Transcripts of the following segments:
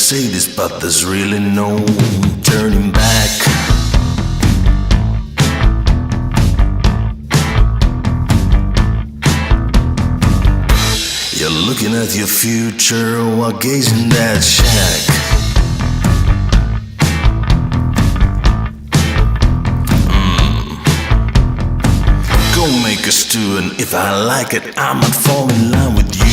say this, but there's really no turning back. You're looking at your future while gazing that shack. Go make a stew, and if I like it, I might fall in line with you.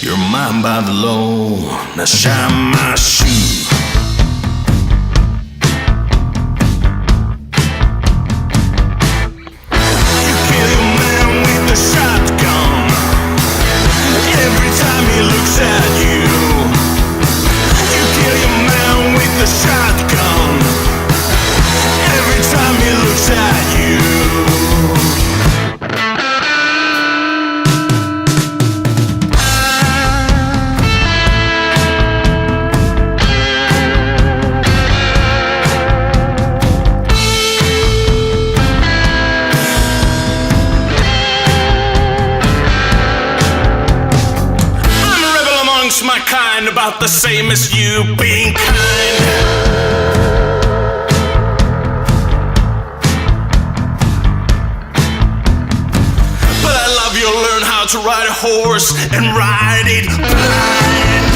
You're mine by the law, now shine my shoe. You kill your man with the shotgun every time he looks at you. You kill your man with the shotgun every time he looks at you. My kind, about the same as you being kind. But I love you'll learn how to ride a horse and ride it blind.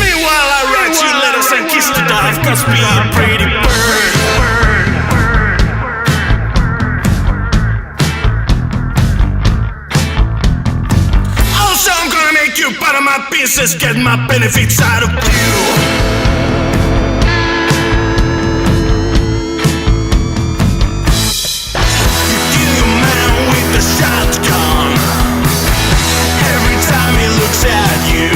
Meanwhile I write you letters and kiss the dove, 'cause be a pretty bird. You butter my pieces, get my benefits out of you. You kill your man with the shotgun every time he looks at you.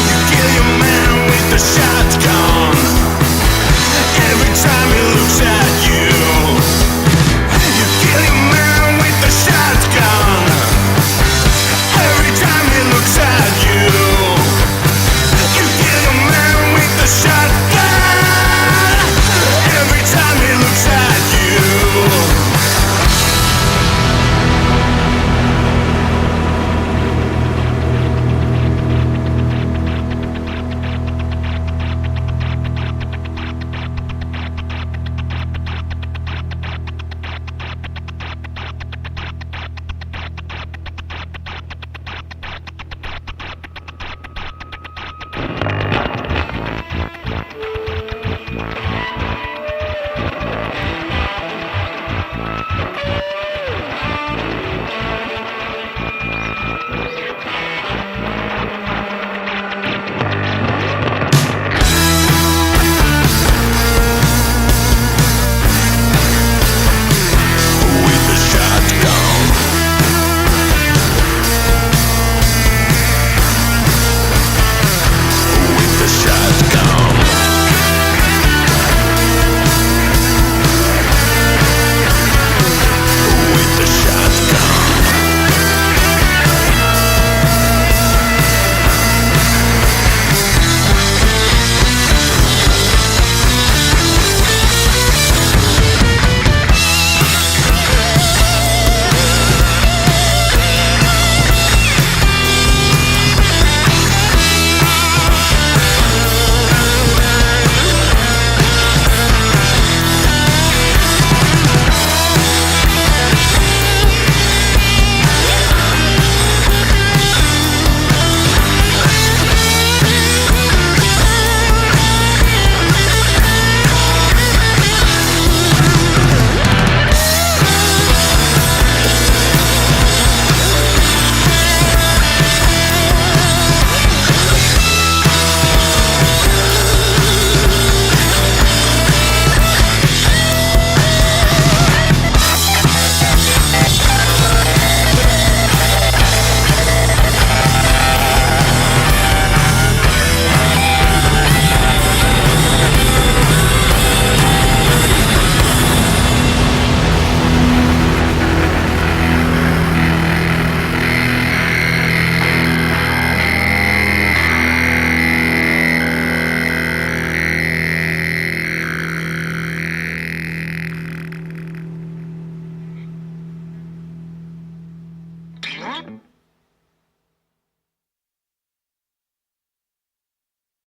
You kill your man with the shotgun every time he looks at you. You kill your man with the shotgun every time he looks at you. You kill your man. Bye.